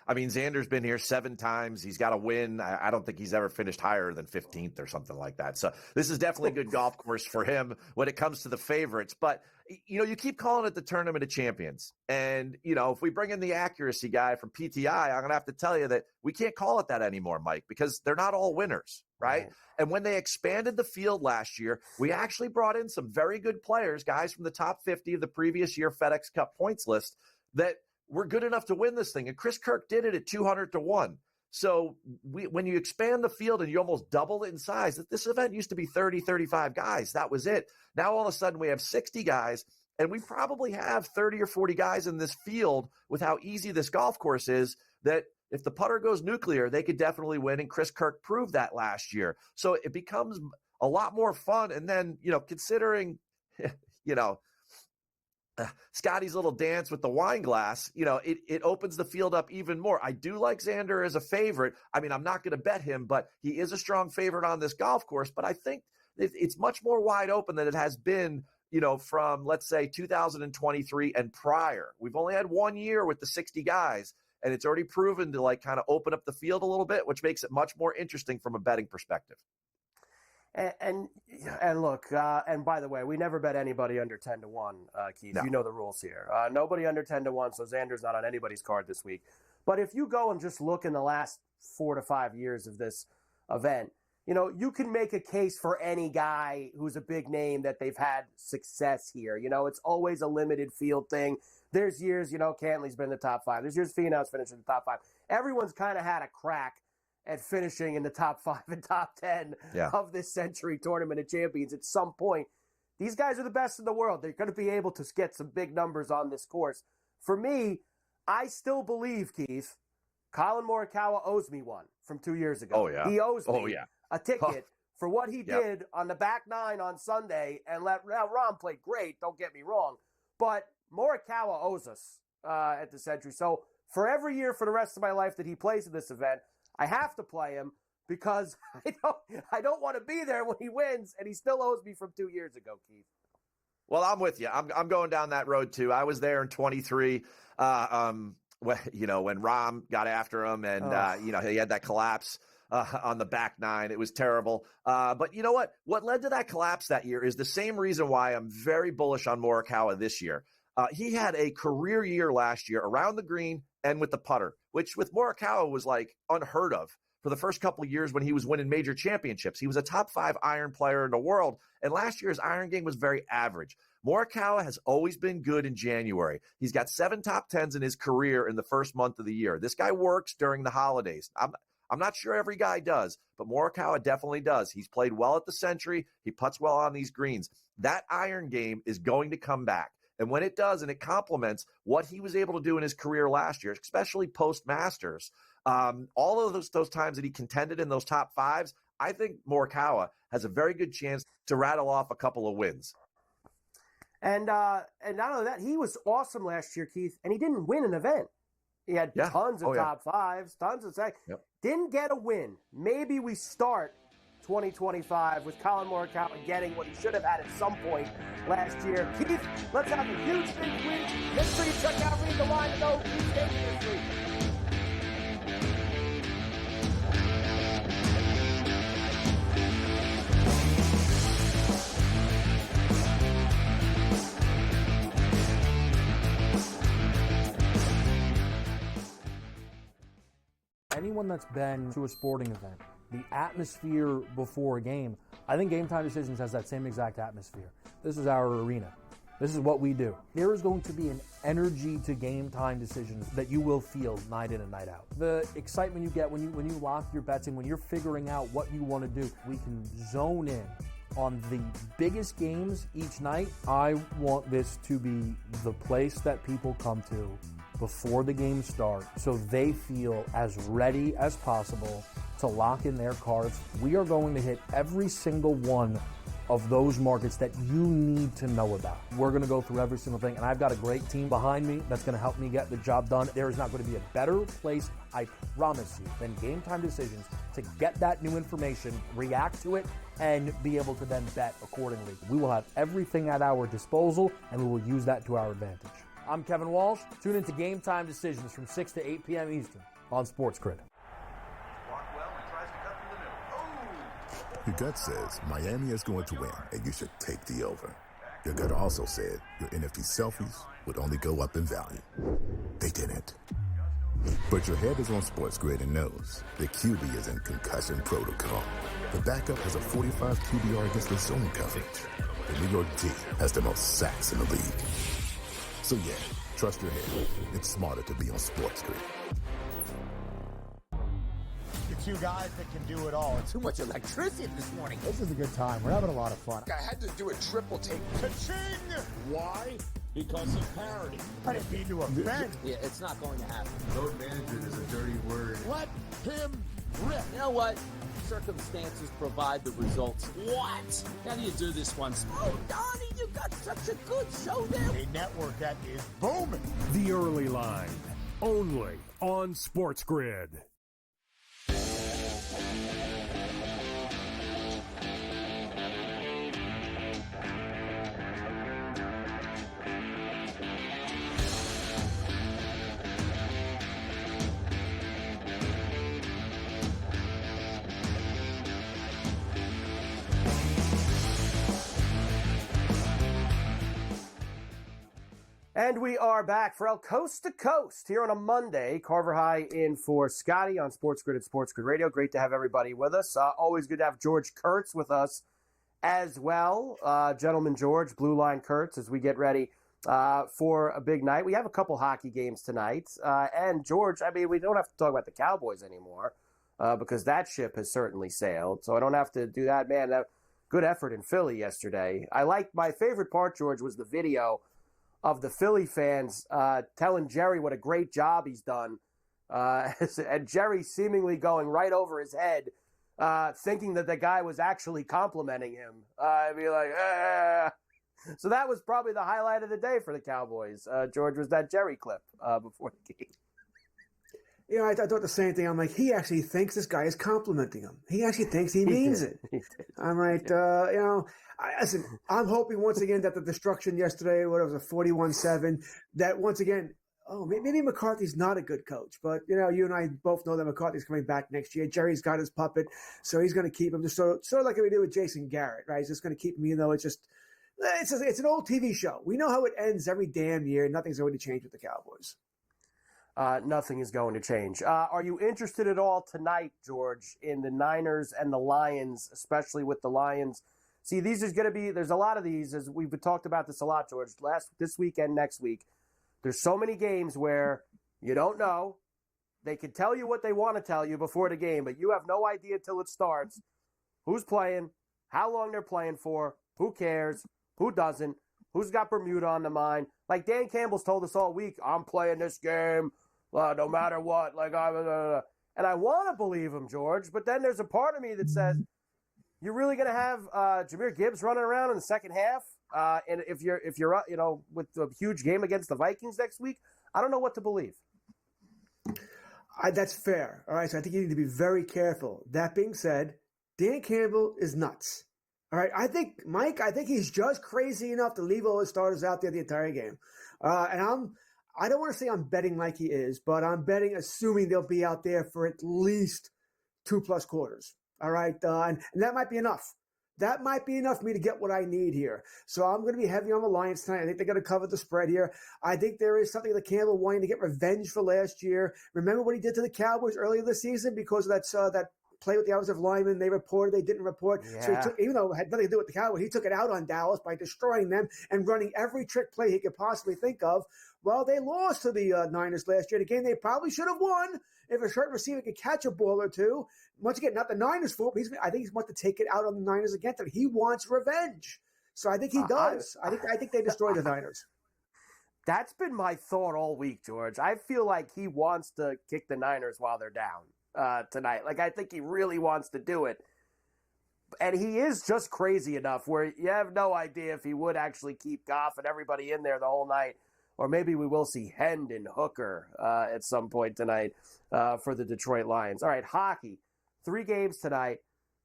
Xander's been here 7 times. He's got a win. I don't think he's ever finished higher than 15th or something like that. So this is definitely a good golf course for him when it comes to the favorites. But, you keep calling it the Tournament of Champions. And, if we bring in the accuracy guy from PTI, I'm going to have to tell you that we can't call it that anymore, Mike, because they're not all winners, right? And when they expanded the field last year, we actually brought in some very good players, guys from the top 50 of the previous year FedEx Cup points list that were good enough to win this thing. And Chris Kirk did it at 200-1. So when you expand the field and you almost double it in size, this event used to be 30, 35 guys. That was it. Now all of a sudden we have 60 guys, and we probably have 30 or 40 guys in this field with how easy this golf course is, that if the putter goes nuclear, they could definitely win. And Chris Kirk proved that last year. So it becomes a lot more fun. And then, considering, Scotty's little dance with the wine glass, it opens the field up even more. I do like Xander as a favorite. I'm not going to bet him, but he is a strong favorite on this golf course. But I think it's much more wide open than it has been, from, let's say, 2023 and prior. We've only had 1 year with the 60 guys, and it's already proven to kind of open up the field a little bit, which makes it much more interesting from a betting perspective. And look, and by the way, we never bet anybody under 10-1, Keith. No. You know the rules here. Nobody under 10-1, so Xander's not on anybody's card this week. But if you go and just look in the last 4 to 5 years of this event, you can make a case for any guy who's a big name that they've had success here. It's always a limited field thing. There's years, Cantley's been in the top 5. There's years Finau's finished in the top 5. Everyone's kind of had a crack at finishing in the top 5 and top 10 of this Century Tournament of Champions at some point. These guys are the best in the world. They're going to be able to get some big numbers on this course. For me, I still believe, Keith, Colin Morikawa owes me one from 2 years ago. Oh, yeah. He owes me a ticket for what he did on the back 9 on Sunday. And now Rahm played great, don't get me wrong. But Morikawa owes us at the Century. So for every year for the rest of my life that he plays in this event, I have to play him because I don't want to be there when he wins, and he still owes me from 2 years ago, Keith. Well, I'm with you. I'm going down that road too. I was there in 23. When Rahm got after him, and he had that collapse on the back 9. It was terrible. But you know what? What led to that collapse that year is the same reason why I'm very bullish on Morikawa this year. He had a career year last year around the green and with the putter, which with Morikawa was unheard of for the first couple of years when he was winning major championships. He was a top 5 iron player in the world, and last year his iron game was very average. Morikawa has always been good in January. He's got 7 top 10s in his career in the first month of the year. This guy works during the holidays. I'm not sure every guy does, but Morikawa definitely does. He's played well at the Century. He putts well on these greens. That iron game is going to come back. And when it does, and it complements what he was able to do in his career last year, especially post-Masters, all of those times that he contended in those top 5s, I think Morikawa has a very good chance to rattle off a couple of wins. And not only that, he was awesome last year, Keith, and he didn't win an event. He had tons of top 5s, tons of seconds. Didn't get a win. Maybe we start 2025 with Colin Morikawa getting what he should have had at some point last year. Keith, let's have a huge big week. Make sure you check out Read the Line to know who's taking this week. anyone that's been to a sporting event, the atmosphere before a game, I think Game Time Decisions has that same exact atmosphere. This is our arena. This is what we do. There is going to be an energy to Game Time Decisions that you will feel night in and night out. The excitement you get when you lock your bets in, when you're figuring out what you want to do, we can zone in on the biggest games each night. I want this to be the place that people come to before the games start so they feel as ready as possible to lock in their cards. We are going to hit every single one of those markets that you need to know about. We're going to go through every single thing, and I've got a great team behind me that's going to help me get the job done. There is not going to be a better place, I promise you, than Game Time Decisions to get that new information, react to it, and be able to then bet accordingly. We will have everything at our disposal, and we will use that to our advantage. I'm Kevin Walsh. Tune into Game Time Decisions from 6 to 8 p.m. Eastern on SportsGrid. Your gut says Miami is going to win, and you should take the over. Your gut also said your NFT selfies would only go up in value. They didn't. But your head is on SportsGrid and knows the QB is in concussion protocol. The backup has a 45 QBR against the zone coverage. The New York D has the most sacks in the league. So yeah, trust your head. It's smarter to be on SportsGrid. Two guys that can do it all. Too much electricity this morning. This is a good time. We're having a lot of fun. I had to do a triple take. Ka-ching! Why? Because of parity. I didn't mean to offend. Yeah, it's not going to happen. Load management is a dirty word. Let him rip. You know what? Circumstances provide the results. What? How do you do this one? Oh, Donnie, you got such a good show there. A network that is booming. The Early Line, only on SportsGrid. And we are back for El Coast to Coast here on a Monday. Carver High in for Scotty on SportsGrid at SportsGrid Radio. Great to have everybody with us. Always good to have George Kurtz with us as well. Gentleman George, Blue Line Kurtz, as we get ready for a big night. We have a couple hockey games tonight. And George, I mean, we don't have to talk about the Cowboys anymore because that ship has certainly sailed. So I don't have to do that. Man, good effort in Philly yesterday. My favorite part, George, was the video of the Philly fans telling Jerry what a great job he's done. And Jerry seemingly going right over his head, thinking that the guy was actually complimenting him. I'd be like, So that was probably the highlight of the day for the Cowboys. George, was that Jerry clip before the game. You know, I thought the same thing. I'm like, he actually thinks this guy is complimenting him. He actually thinks he means it. I'm right. Listen, I'm hoping once again that the destruction yesterday, what was a 41-7, that once again, maybe McCarthy's not a good coach. But, you and I both know that McCarthy's coming back next year. Jerry's got his puppet, so he's going to keep him. Just sort of like we did with Jason Garrett, right? He's just going to keep him, it's an old TV show. We know how it ends every damn year. Nothing's going to change with the Cowboys. Nothing is going to change. Are you interested at all tonight, George, in the Niners and the Lions, especially with the Lions? See, there's a lot of these, as we've talked about this a lot, George, this weekend, next week. There's so many games where you don't know. They can tell you what they want to tell you before the game, but you have no idea till it starts who's playing, how long they're playing for, who cares, who doesn't, who's got Bermuda on the mind. Like Dan Campbell's told us all week, I'm playing this game no matter what. And I want to believe him, George, but then there's a part of me that says, you're really going to have Jahmyr Gibbs running around in the second half? And if you're with a huge game against the Vikings next week, I don't know what to believe. That's fair. All right, so I think you need to be very careful. That being said, Dan Campbell is nuts. All right, I think he's just crazy enough to leave all his starters out there the entire game. And I don't want to say I'm betting like he is, but I'm betting assuming they'll be out there for at least 2+ quarters. All right, and that might be enough. that might be enough for me to get what I need here. So I'm going to be heavy on the Lions tonight. I think they're going to cover the spread here. I think there is something that Campbell wanting to get revenge for last year. Remember what he did to the Cowboys earlier this season because of that play with the offensive linemen? They reported, they didn't report. Yeah. So he took, even though it had nothing to do with the Cowboys, he took it out on Dallas by destroying them and running every trick play he could possibly think of. Well, they lost to the Niners last year. The game they probably should have won if a certain receiver could catch a ball or two. Once again, not the Niners' fault, but I think he's wants to take it out on the Niners again. He wants revenge. So I think he does. I think they destroy the Niners. That's been my thought all week, George. I feel like he wants to kick the Niners while they're down tonight. Like, I think he really wants to do it. And he is just crazy enough where you have no idea if he would actually keep Goff and everybody in there the whole night. Or maybe we will see Hendon Hooker at some point tonight for the Detroit Lions. All right, hockey. 3 games tonight.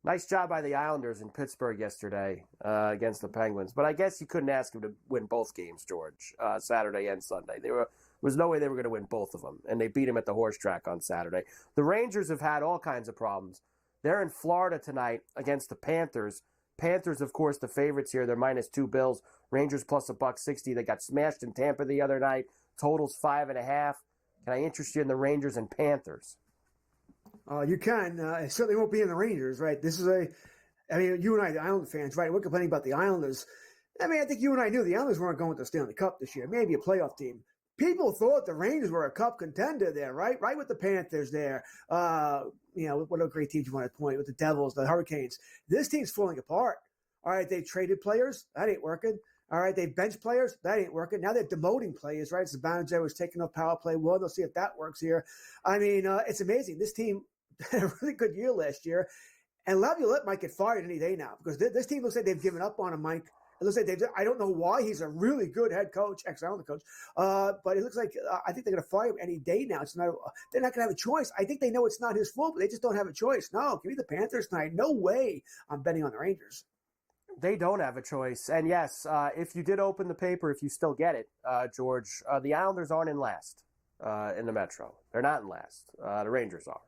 Nice job by the Islanders in Pittsburgh yesterday against the Penguins. But I guess you couldn't ask them to win both games, George, Saturday and Sunday. There was no way they were going to win both of them, and they beat them at the horse track on Saturday. The Rangers have had all kinds of problems. They're in Florida tonight against the Panthers. Panthers, of course, the favorites here. They're -2 Bills. Rangers plus $1.60. They got smashed in Tampa the other night. Totals 5.5. Can I interest you in the Rangers and Panthers? You can. It certainly won't be in the Rangers, right? This is you and I, the Islander fans, right? We're complaining about the Islanders. I think you and I knew the Islanders weren't going to the Stanley Cup this year. Maybe a playoff team. People thought the Rangers were a cup contender there, right? Right with the Panthers there. What a great team you want to point with the Devils, the Hurricanes. This team's falling apart. All right, they traded players. That ain't working. All right, they bench players. That ain't working. Now they're demoting players, right? Zibanejad was taking off power play. Well, they'll see if that works here. It's amazing. This team had a really good year last year. And Laviolette might get fired any day now because this team looks like they've given up on him, Mike. It looks like I don't know why. He's a really good head coach, ex-Islander coach. But it looks like I think they're going to fire him any day now. They're not going to have a choice. I think they know it's not his fault, but they just don't have a choice. No, give me the Panthers tonight. No way I'm betting on the Rangers. They don't have a choice. And yes, if you did open the paper, if you still get it, George, the Islanders aren't in last in the Metro. They're not in last. The Rangers are.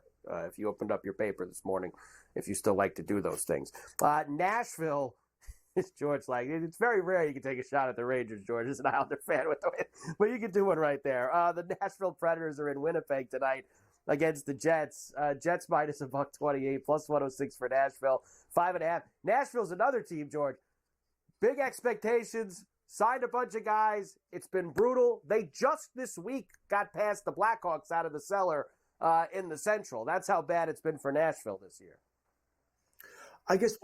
If you opened up your paper this morning, if you still like to do those things. Nashville, George, it's very rare you can take a shot at the Rangers, George, as an Islander fan, but you can do one right there. The Nashville Predators are in Winnipeg tonight against the Jets. Jets minus $1.28, plus 106 for Nashville, 5.5. Nashville's another team, George. Big expectations, signed a bunch of guys. It's been brutal. They just this week got past the Blackhawks out of the cellar in the Central. That's how bad it's been for Nashville this year. I guess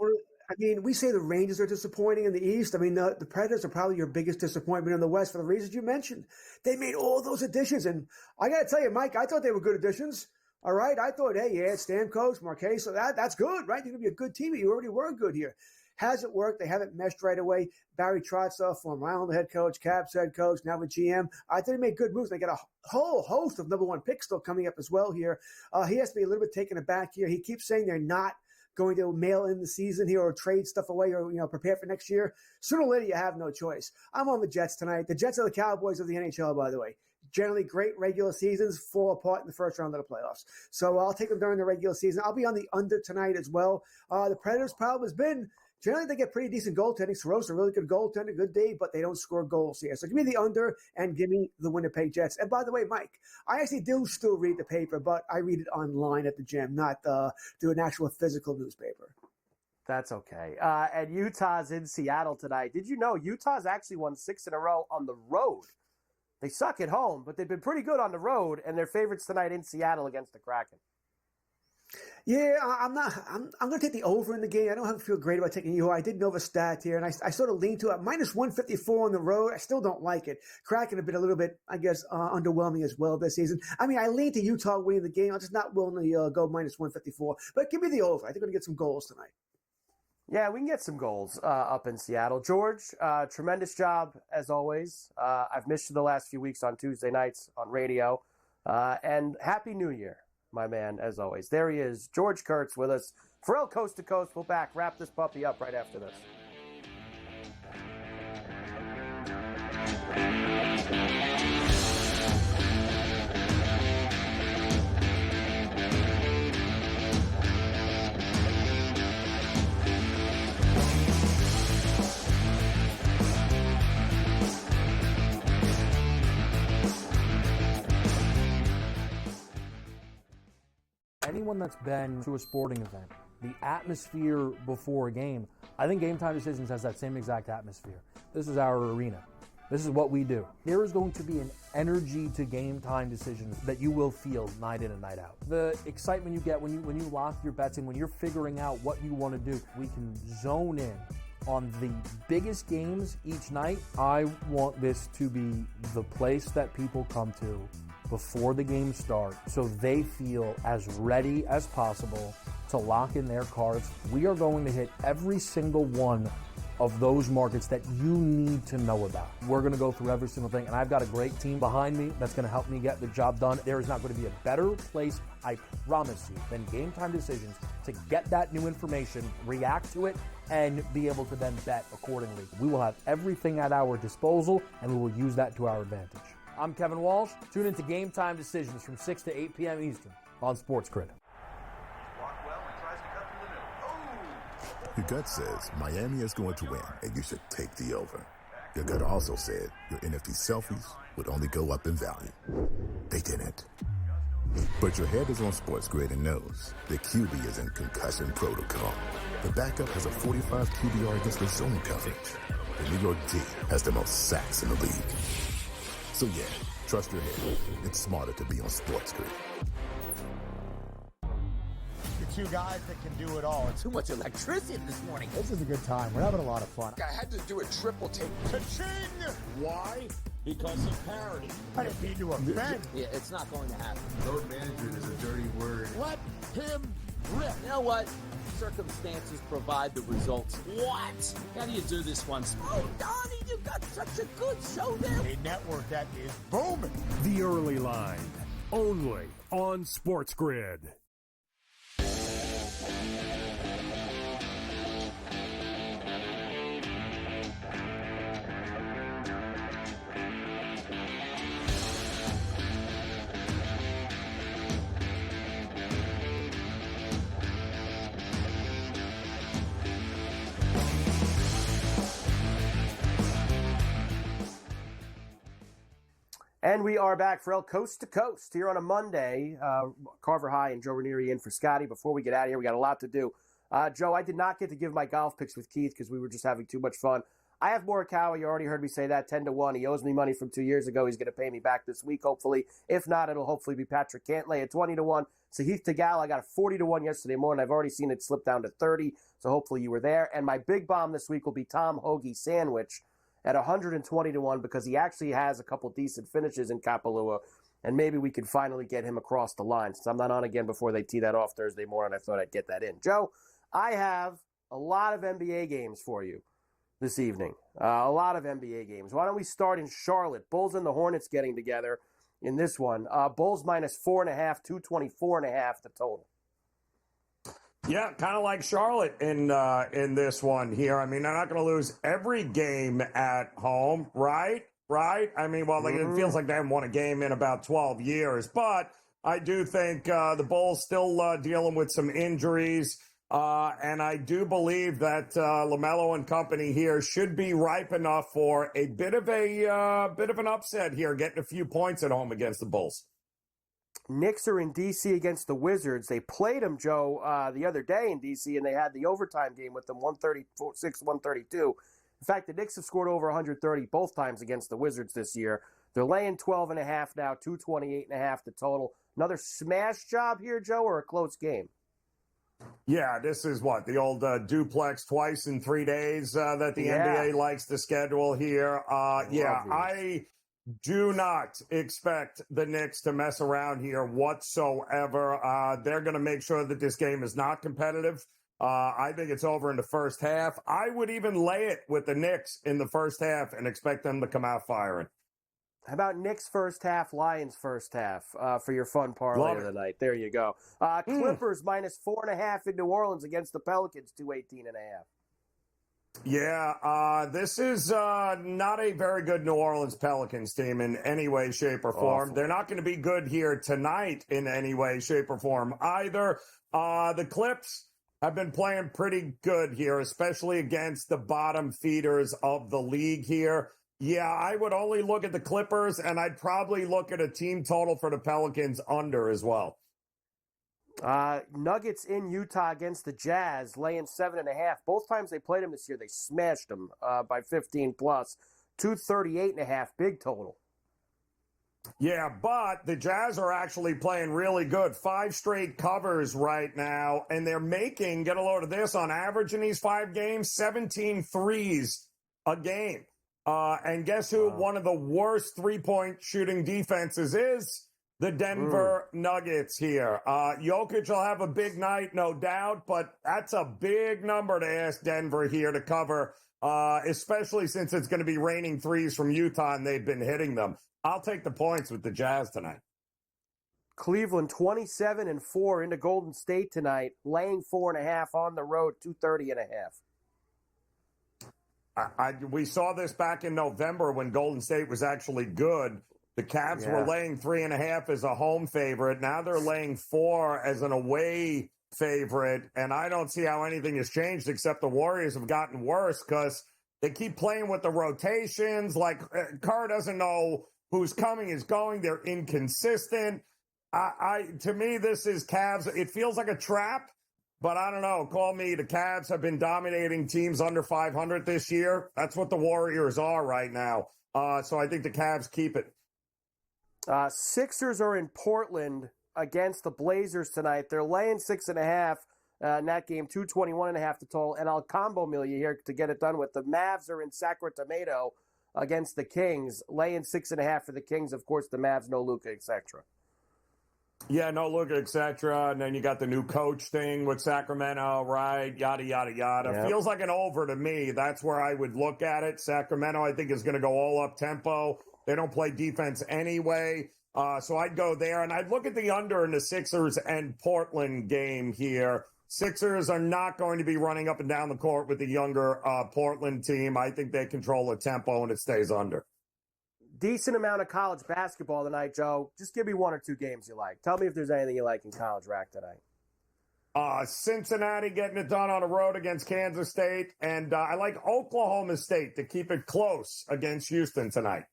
we say the Rangers are disappointing in the East. The Predators are probably your biggest disappointment in the West for the reasons you mentioned. They made all those additions, and I got to tell you, Mike, I thought they were good additions. All right, I thought, hey, yeah, Stamkos, Marquez, so that's good, right? You're going to be a good team. You already were good here. Hasn't worked. They haven't meshed right away. Barry Trotz, former Islander head coach, Caps head coach, now with GM. I think they made good moves. They got a whole host of number 1 picks still coming up as well here. He has to be a little bit taken aback here. He keeps saying they're not going to mail in the season here or trade stuff away or, prepare for next year. Sooner or later, you have no choice. I'm on the Jets tonight. The Jets are the Cowboys of the NHL, by the way. Generally great regular seasons, fall apart in the first round of the playoffs. So I'll take them during the regular season. I'll be on the under tonight as well. The Predators' problem has been generally they get pretty decent goaltending. Soro's a really good goaltender, good day, but they don't score goals here. So give me the under and give me the Winnipeg Jets. And by the way, Mike, I actually do still read the paper, but I read it online at the gym, not through an actual physical newspaper. That's okay. And Utah's in Seattle tonight. Did you know Utah's actually won 6 in a row on the road? They suck at home, but they've been pretty good on the road, and they're favorites tonight in Seattle against the Kraken. Yeah, I'm going to take the over in the game. I don't feel great about taking Utah. I did know the stat here, and I sort of lean to it. Minus 154 on the road. I still don't like it. Kraken have been a little bit, I guess, underwhelming as well this season. I lean to Utah winning the game. I'm just not willing to go minus 154. But give me the over. I think we're going to get some goals tonight. Yeah, we can get some goals up in Seattle. George, tremendous job as always. I've missed you the last few weeks on Tuesday nights on radio. And Happy New Year, my man, as always. There he is, George Kurtz with us. Ferrall Coast to Coast. We'll wrap this puppy up right after this. anyone that's been to a sporting event, the atmosphere before a game, I think Game Time Decisions has that same exact atmosphere. This is our arena. This is what we do. There is going to be an energy to Game Time Decisions that you will feel night in and night out. The excitement you get when you lock your bets in, when you're figuring out what you want to do, we can zone in on the biggest games each night. I want this to be the place that people come to before the games start so they feel as ready as possible to lock in their cards. We are going to hit every single one of those markets that you need to know about. We're going to go through every single thing, and I've got a great team behind me that's going to help me get the job done. There is not going to be a better place, I promise you, than Game Time Decisions to get that new information, react to it, and be able to then bet accordingly. We will have everything at our disposal, and we will use that to our advantage. I'm Kevin Walsh. Tune into Game Time Decisions from 6 to 8 p.m. Eastern on SportsGrid. Your gut says Miami is going to win, and you should take the over. Your gut also said your NFT selfies would only go up in value. They didn't. But your head is on SportsGrid and knows the QB is in concussion protocol. The backup has a 45 QBR against the zone coverage. The New York D has the most sacks in the league. So yeah, trust your head. It's smarter to be on SportsGrid. Two guys that can do it all. Too much electricity this morning. This is a good time. We're having a lot of fun. I had to do a triple take. Ka-ching! Why? Because of parity. I didn't mean to offend. Yeah, it's not going to happen. Load management is a dirty word. Let him rip. You know what? Circumstances provide the results. What? How do you do this one? Oh, Donnie, you got such a good show there. A network that is booming. The Early Line, only on SportsGrid. And we are back, Ferrall, coast to coast here on a Monday. Carver High and Joe Raineri in for Scotty. Before we get out of here, we got a lot to do. Joe, I did not get to give my golf picks with Keith because we were just having too much fun. I have Morikawa. You already heard me say that, 10-1. He owes me money from 2 years ago. He's going to pay me back this week, hopefully. If not, it'll hopefully be Patrick Cantlay at 20-1. Sahith Theegala, I got a 40-1 yesterday morning. I've already seen it slip down to 30, so hopefully you were there. And my big bomb this week will be Tom Hoagie Sandwich at 120-1 because he actually has a couple decent finishes in Kapalua, and maybe we could finally get him across the line. Since I'm not on again before they tee that off Thursday morning, I thought I'd get that in. Joe, I have a lot of NBA games for you this evening. A lot of NBA games. Why don't we start in Charlotte? Bulls and the Hornets getting together in this one. Bulls minus 4.5, 224.5 the total. Yeah, kind of like Charlotte in this one here. I mean, they're not going to lose every game at home, right? Right? I mean, well, it feels like they haven't won a game in about 12 years. But I do think the Bulls still dealing with some injuries. And I do believe that LaMelo and company here should be ripe enough for a bit of an upset here, getting a few points at home against the Bulls. Knicks are in D.C. against the Wizards. They played them, Joe, the other day in D.C., and they had the overtime game with them, 136-132. In fact, the Knicks have scored over 130 both times against the Wizards this year. They're laying 12.5 now, 228.5 the total. Another smash job here, Joe, or a close game? Yeah, this is what, the old duplex twice in 3 days that the NBA likes to schedule here. I do not expect the Knicks to mess around here whatsoever. They're going to make sure that this game is not competitive. I think it's over in the first half. I would even lay it with the Knicks in the first half and expect them to come out firing. How about Knicks first half, Lions first half for your fun parlay of the night? There you go. Clippers minus 4.5 in New Orleans against the Pelicans, 218.5. Yeah, this is not a very good New Orleans Pelicans team in any way, shape, or form. They're not going to be good here tonight in any way, shape, or form either. The Clips have been playing pretty good here, especially against the bottom feeders of the league here. Yeah, I would only look at the Clippers, and I'd probably look at a team total for the Pelicans under as well. Nuggets in Utah against the Jazz, laying 7.5. Both times they played them this year, they smashed them by 15 plus. 238.5, big total. Yeah, but the Jazz are actually playing really good. 5 straight covers right now, and they're making, get a load of this, on average in these 5 games, 17 threes a game. And guess who one of the worst three-point shooting defenses is? The Denver Nuggets here. Jokic will have a big night, no doubt, but that's a big number to ask Denver here to cover, especially since it's going to be raining threes from Utah and they've been hitting them. I'll take the points with the Jazz tonight. Cleveland 27-4 into Golden State tonight, laying 4.5 on the road, 230.5. We saw this back in November when Golden State was actually good. The Cavs were laying 3.5 as a home favorite. Now they're laying 4 as an away favorite. And I don't see how anything has changed except the Warriors have gotten worse because they keep playing with the rotations. Like Kerr doesn't know who's coming, is going. They're inconsistent. To me, this is Cavs. It feels like a trap, but I don't know. Call me. The Cavs have been dominating teams under 500 this year. That's what the Warriors are right now. So I think the Cavs keep it. Sixers are in Portland against the Blazers tonight. They're laying 6.5 in that game, 221.5 the total. And I'll combo mill you here to get it done with. The Mavs are in Sacramento against the Kings, laying 6.5 for the Kings. Of course, the Mavs, no Luka, etc. Yeah, no Luka, etc. And then you got the new coach thing with Sacramento, right? Yada, yada, yada. Yep. Feels like an over to me. That's where I would look at it. Sacramento, I think, is going to go all up tempo. They don't play defense anyway. So I'd go there. And I'd look at the under in the Sixers and Portland game here. Sixers are not going to be running up and down the court with the younger Portland team. I think they control the tempo and it stays under. Decent amount of college basketball tonight, Joe. Just give me 1 or 2 games you like. Tell me if there's anything you like in college rack tonight. Cincinnati getting it done on the road against Kansas State. And I like Oklahoma State to keep it close against Houston tonight.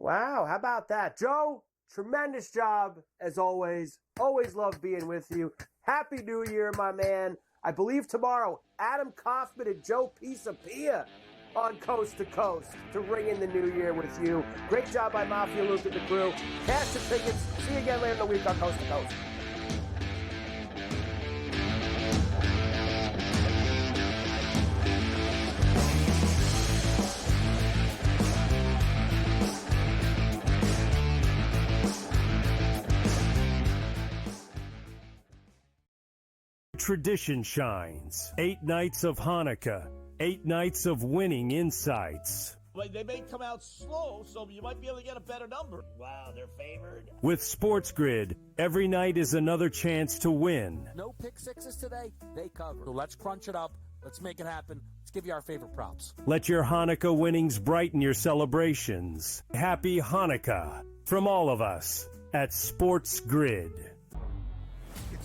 Wow, how about that? Joe, tremendous job as always. Always love being with you. Happy New Year, my man. I believe tomorrow, Adam Kaufman and Joe Pisapia on Coast to Coast to ring in the new year with you. Great job by Mafia Luke and the crew. Cash the tickets. See you again later in the week on Coast to Coast. Tradition shines. 8 nights of Hanukkah. 8 nights of winning insights. Like they may come out slow, so you might be able to get a better number. Wow, they're favored. With SportsGrid, every night is another chance to win. No pick sixes today, they cover. So let's crunch it up. Let's make it happen. Let's give you our favorite props. Let your Hanukkah winnings brighten your celebrations. Happy Hanukkah from all of us at SportsGrid.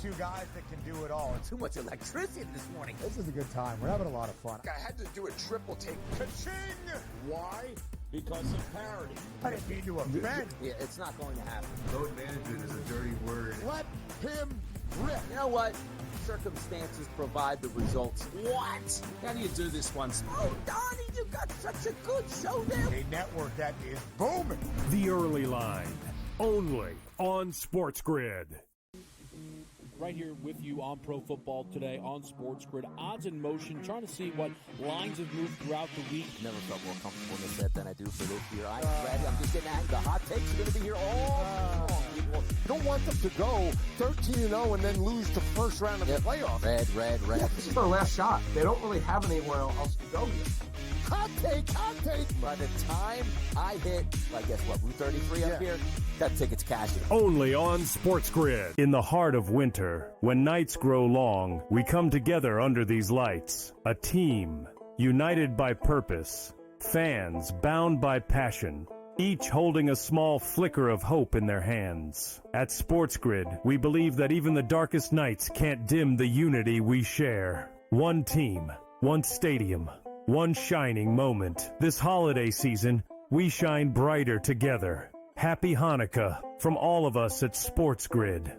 2 guys that can do it all. Too much electricity this morning. This is a good time. We're having a lot of fun. I had to do a triple take. Ka-ching! Why? Because of parity. I didn't mean to offend. Yeah, it's not going to happen. Load management is a dirty word. Let him rip. You know what? Circumstances provide the results. What? How do you do this one? Oh, Donnie, you got such a good show there. A network that is booming. The Early Line, only on SportsGrid. Right here with you on Pro Football Today on SportsGrid. Odds in motion, trying to see what lines have moved throughout the week. Never felt more comfortable in this set than I do for this year. I'm ready. I'm just getting angry. The hot takes are going to be here all long, people. You don't want them to go 13-0 and then lose the first round of the playoffs. Red. This is their last shot. They don't really have anywhere else to go yet. Hot take. By the time I hit, I guess what, Route 33 up here, that ticket's cashing. Only on SportsGrid. In the heart of winter, when nights grow long, we come together under these lights. A team, united by purpose. Fans, bound by passion. Each holding a small flicker of hope in their hands. At SportsGrid, we believe that even the darkest nights can't dim the unity we share. One team, one stadium, one shining moment. This holiday season, we shine brighter together. Happy Hanukkah from all of us at SportsGrid.